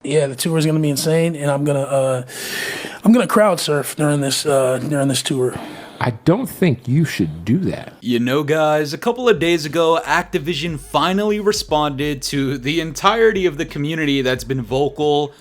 Yeah, the tour is going to be insane, and I'm gonna crowd surf during this tour. I don't think you should do that. You know, guys, a couple of days ago, Activision finally responded to the entirety of the community that's been vocal.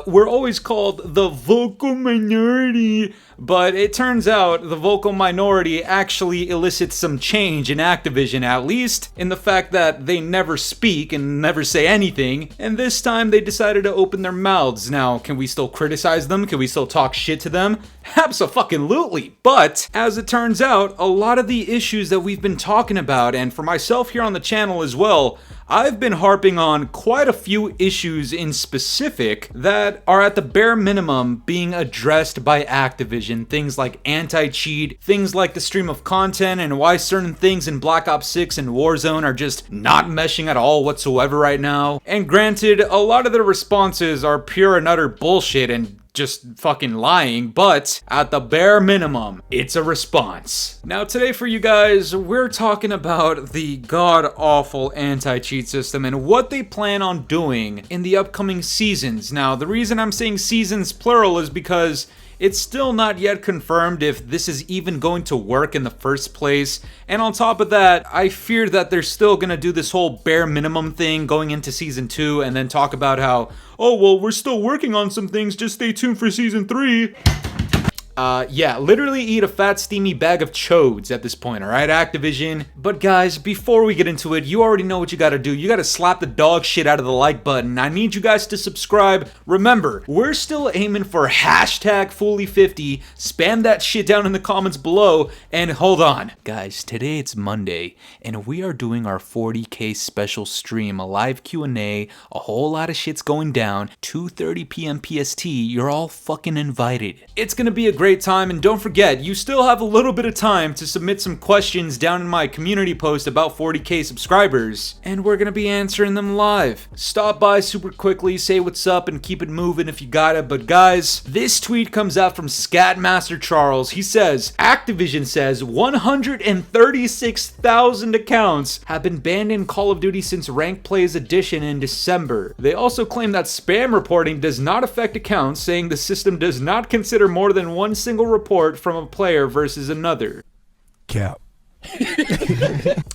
We're always called the vocal minority, but it turns out the vocal minority actually elicits some change in Activision, at least in the fact that they never speak and never say anything, and this time they decided to open their mouths. Now, can we still criticize them? Can we still talk shit to them? Abso-fucking-lutely. But, as it turns out, a lot of the issues that we've been talking about, and for myself here on the channel as well, I've been harping on quite a few issues in specific that are at the bare minimum being addressed by Activision. Things like anti-cheat, things like the stream of content, and why certain things in Black Ops 6 and Warzone are just not meshing at all whatsoever right now. And granted, a lot of their responses are pure and utter bullshit and just fucking lying, but at the bare minimum, it's a response. Now today for you guys, we're talking about the god-awful anti-cheat system and what they plan on doing in the upcoming seasons. Now, the reason I'm saying seasons plural is because it's still not yet confirmed if this is even going to work in the first place. And on top of that, I fear that they're still gonna do this whole bare minimum thing going into season 2 and then talk about how, oh, well, we're still working on some things, just stay tuned for season 3. Yeah, literally eat a fat steamy bag of chodes at this point, alright, Activision? But guys, before we get into it, you already know what you gotta do. You gotta slap the dog shit out of the like button. I need you guys to subscribe. Remember, we're still aiming for hashtag Fooly50. Spam that shit down in the comments below. And hold on. Guys, today it's Monday, and we are doing our 40K special stream, a live Q&A, a whole lot of shit's going down, 2:30 p.m. PST. You're all fucking invited. It's gonna be a great time, and don't forget, you still have a little bit of time to submit some questions down in my community post about 40K subscribers, and we're gonna be answering them live. Stop by super quickly, say what's up, and keep it moving if you got it. But guys, this tweet comes out from Scatmaster Charles. He says, Activision says 136,000 accounts have been banned in Call of Duty since Ranked Plays Edition in December. They also claim that spam reporting does not affect accounts, saying the system does not consider more than one single report from a player versus another. Cap.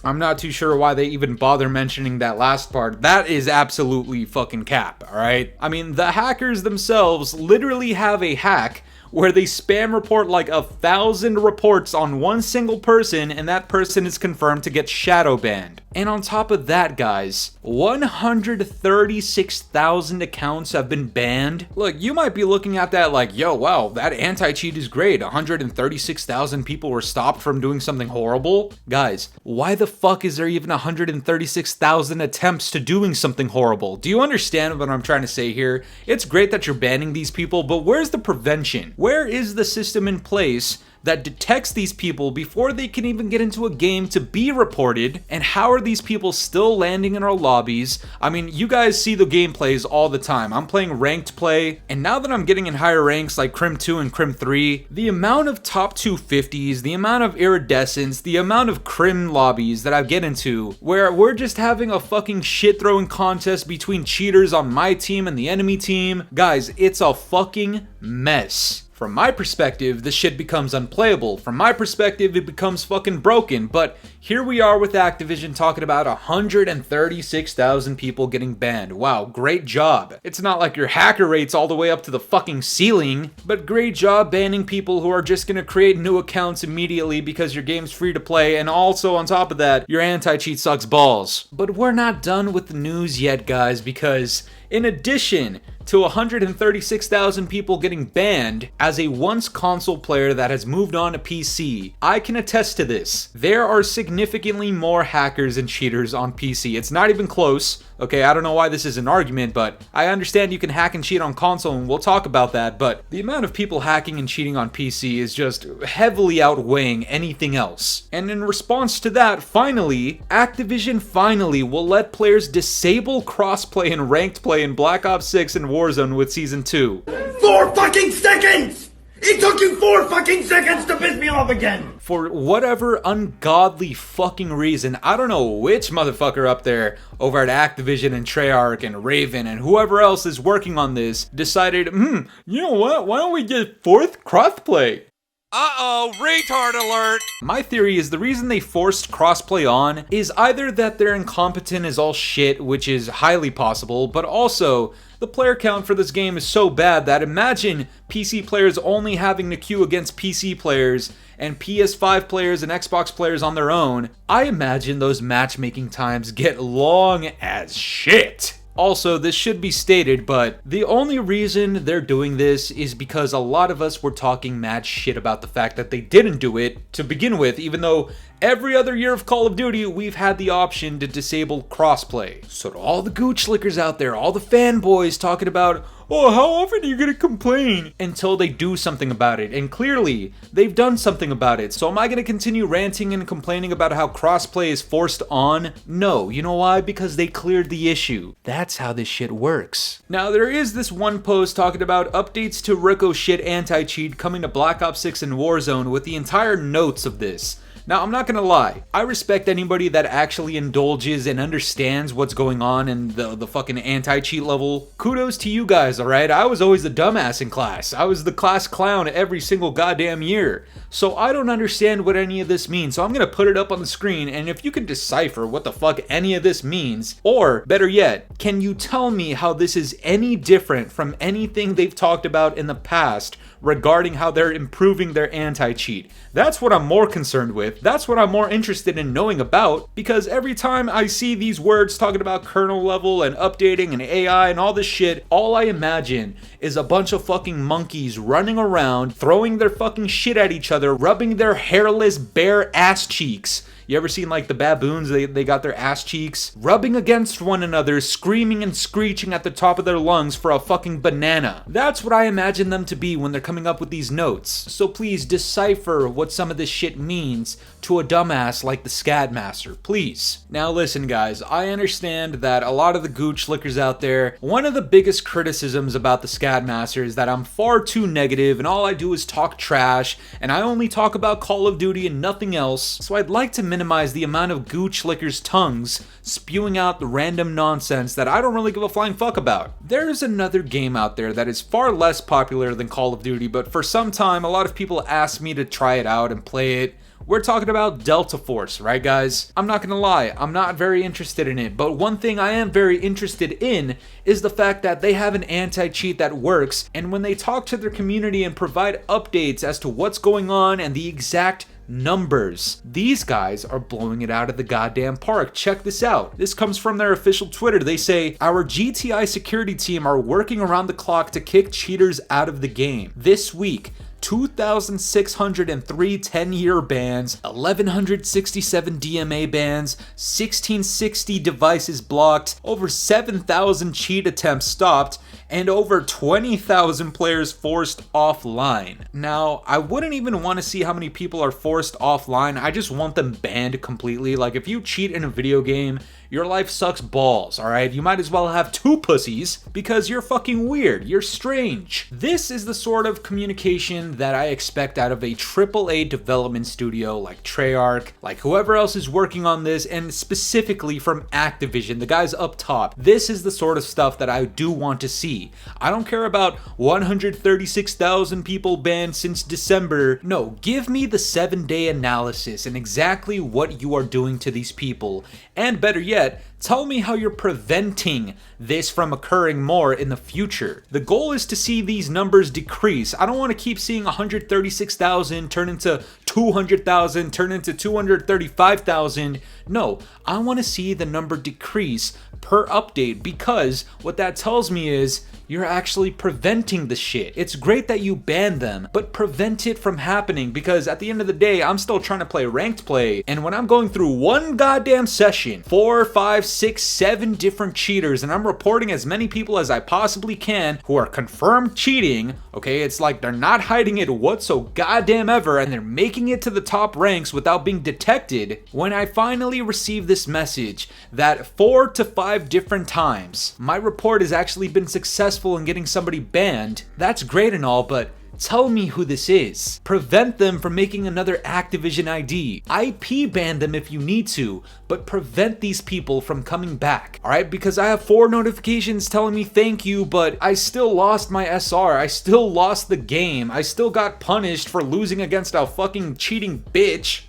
I'm not too sure why they even bother mentioning that last part. That is absolutely fucking cap, alright? I mean, the hackers themselves literally have a hack where they spam report like 1,000 reports on one single person, and that person is confirmed to get shadow banned. And on top of that, guys, 136,000 accounts have been banned. Look, you might be looking at that like, yo, wow, that anti-cheat is great. 136,000 people were stopped from doing something horrible. Guys, why the fuck is there even 136,000 attempts to doing something horrible? Do you understand what I'm trying to say here? It's great that you're banning these people, but where's the prevention? Where is the system in place that detects these people before they can even get into a game to be reported? And how are these people still landing in our lobbies? I mean, you guys see the gameplays all the time. I'm playing ranked play, and now that I'm getting in higher ranks like Crim 2 and Crim 3, the amount of top 250s, the amount of iridescence, the amount of Crim lobbies that I get into where we're just having a fucking shit throwing contest between cheaters on my team and the enemy team. Guys, it's a fucking mess. From my perspective, this shit becomes unplayable. From my perspective, it becomes fucking broken. But here we are with Activision talking about 136,000 people getting banned. Wow, great job. It's not like your hacker rate's all the way up to the fucking ceiling, but great job banning people who are just gonna create new accounts immediately because your game's free to play, and also on top of that, your anti-cheat sucks balls. But we're not done with the news yet, guys, because in addition to 136,000 people getting banned, as a once console player that has moved on to PC, I can attest to this. There are significantly more hackers and cheaters on PC. It's not even close. Okay, I don't know why this is an argument, but I understand you can hack and cheat on console, and we'll talk about that, but the amount of people hacking and cheating on PC is just heavily outweighing anything else. And in response to that, finally, Activision finally will let players disable crossplay and ranked play in Black Ops 6 and Warzone with Season 2. 4 fucking seconds! It took you 4 fucking seconds to piss me off again! For whatever ungodly fucking reason, I don't know which motherfucker up there over at Activision and Treyarch and Raven and whoever else is working on this decided, you know what, why don't we get fourth crossplay? Uh-oh, retard alert! My theory is the reason they forced crossplay on is either that they're incompetent as all shit, which is highly possible, but also the player count for this game is so bad that imagine PC players only having to queue against PC players and PS5 players and Xbox players on their own. I imagine those matchmaking times get long as shit. Also, this should be stated, but the only reason they're doing this is because a lot of us were talking mad shit about the fact that they didn't do it to begin with, even though every other year of Call of Duty, we've had the option to disable crossplay. So to all the gooch lickers out there, all the fanboys talking about, oh, how often are you gonna complain? Until they do something about it. And clearly, they've done something about it. So am I gonna continue ranting and complaining about how crossplay is forced on? No. You know why? Because they cleared the issue. That's how this shit works. Now, there is this one post talking about updates to Ricochet anti-cheat coming to Black Ops 6 and Warzone with the entire notes of this. Now, I'm not gonna lie, I respect anybody that actually indulges and understands what's going on in the fucking anti-cheat level. Kudos to you guys, alright? I was always the dumbass in class. I was the class clown every single goddamn year. So I don't understand what any of this means, so I'm gonna put it up on the screen, and if you can decipher what the fuck any of this means, or better yet, can you tell me how this is any different from anything they've talked about in the past regarding how they're improving their anti-cheat? That's what I'm more concerned with. That's what I'm more interested in knowing about, because every time I see these words talking about kernel level and updating and AI and all this shit, all I imagine is a bunch of fucking monkeys running around, throwing their fucking shit at each other, rubbing their hairless bare ass cheeks. You ever seen like the baboons, they got their ass cheeks rubbing against one another, screaming and screeching at the top of their lungs for a fucking banana. That's what I imagine them to be when they're coming up with these notes. So please decipher what some of this shit means to a dumbass like the Scadmaster, please. Now listen guys, I understand that a lot of the gooch lickers out there, one of the biggest criticisms about the Scadmaster is that I'm far too negative and all I do is talk trash and I only talk about Call of Duty and nothing else. So I'd like to minimize the amount of gooch lickers' tongues spewing out the random nonsense that I don't really give a flying fuck about. There's another game out there that is far less popular than Call of Duty, but for some time a lot of people asked me to try it out and play it. We're talking about Delta Force, right guys? I'm not gonna lie, I'm not very interested in it, but one thing I am very interested in is the fact that they have an anti-cheat that works, and when they talk to their community and provide updates as to what's going on and the exact numbers, these guys are blowing it out of the goddamn park. Check this out. This comes from their official Twitter. They say, our GTI security team are working around the clock to kick cheaters out of the game. This week, 2,603 10-year bans, 1,167 DMA bans, 1,660 devices blocked, over 7,000 cheat attempts stopped, and over 20,000 players forced offline. Now, I wouldn't even want to see how many people are forced offline. I just want them banned completely. Like, if you cheat in a video game, your life sucks balls, alright? You might as well have 2 pussies because you're fucking weird. You're strange. This is the sort of communication that I expect out of a AAA development studio like Treyarch, like whoever else is working on this, and specifically from Activision, the guys up top. This is the sort of stuff that I do want to see. I don't care about 136,000 people banned since December. No, give me the 7-day analysis and exactly what you are doing to these people. And better yet, tell me how you're preventing this from occurring more in the future. The goal is to see these numbers decrease. I don't want to keep seeing 136,000 turn into 200,000, turn into 235,000. No, I want to see the number decrease per update, because what that tells me is you're actually preventing the shit. It's great that you ban them, but prevent it from happening, because at the end of the day, I'm still trying to play ranked play, and when I'm going through one goddamn session, 4, 5, 6, 7 different cheaters, and I'm reporting as many people as I possibly can who are confirmed cheating, okay, it's like they're not hiding it whatso goddamn ever, and they're making it to the top ranks without being detected. When I finally receive this message that 4 to 5 different times my report has actually been successful in getting somebody banned, that's great and all, but Tell me who this is. Prevent them from making another Activision ID. IP ban them if you need to, but prevent these people from coming back. Alright, because I have 4 notifications telling me thank you, but I still lost my SR. I still lost the game. I still got punished for losing against a fucking cheating bitch.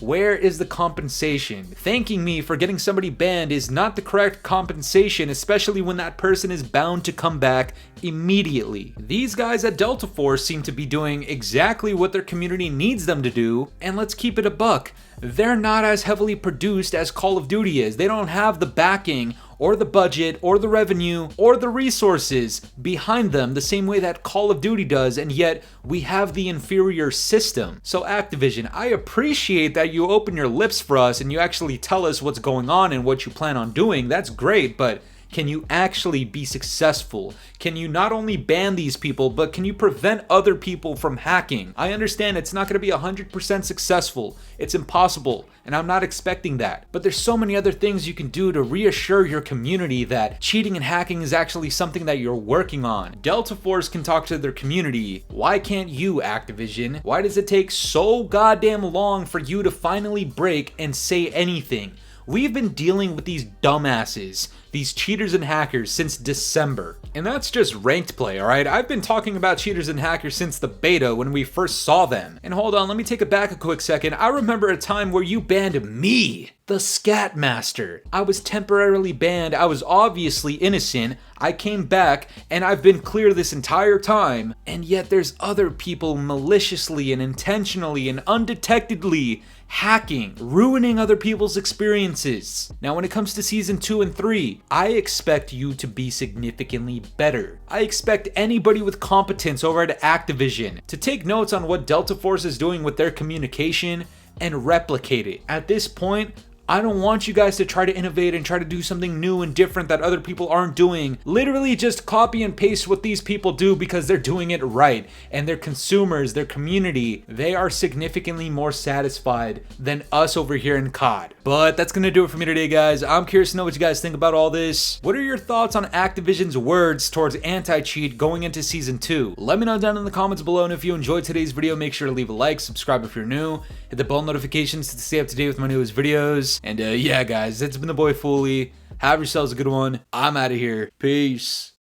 Where is the compensation? Thanking me for getting somebody banned is not the correct compensation, especially when that person is bound to come back immediately. These guys at Delta Force seem to be doing exactly what their community needs them to do, and let's keep it a buck. They're not as heavily produced as Call of Duty is. They don't have the backing or the budget or the revenue or the resources behind them the same way that Call of Duty does, and yet we have the inferior system. So Activision, I appreciate that you open your lips for us and you actually tell us what's going on and what you plan on doing. That's great, but can you actually be successful? Can you not only ban these people, but can you prevent other people from hacking? I understand it's not going to be 100% successful. It's impossible, and I'm not expecting that. But there's so many other things you can do to reassure your community that cheating and hacking is actually something that you're working on. Delta Force can talk to their community. Why can't you, Activision? Why does it take so goddamn long for you to finally break and say anything? We've been dealing with these dumbasses, these cheaters and hackers, since December. And that's just ranked play, alright? I've been talking about cheaters and hackers since the beta when we first saw them. And hold on, let me take it back a quick second. I remember a time where you banned me, the Scat Master. I was temporarily banned. I was obviously innocent. I came back, and I've been clear this entire time. And yet there's other people maliciously and intentionally and undetectedly hacking, ruining other people's experiences. Now, when it comes to Season 2 and 3, I expect you to be significantly better. I expect anybody with competence over at Activision to take notes on what Delta Force is doing with their communication and replicate it. At this point, I don't want you guys to try to innovate and try to do something new and different that other people aren't doing. Literally just copy and paste what these people do because they're doing it right. And their consumers, their community, they are significantly more satisfied than us over here in COD. But that's gonna do it for me today, guys. I'm curious to know what you guys think about all this. What are your thoughts on Activision's words towards anti-cheat going into Season 2? Let me know down in the comments below, and if you enjoyed today's video, make sure to leave a like, subscribe if you're new, hit the bell notifications to stay up to date with my newest videos. And yeah, guys, it's been the boy Fooly. Have yourselves a good one. I'm out of here. Peace.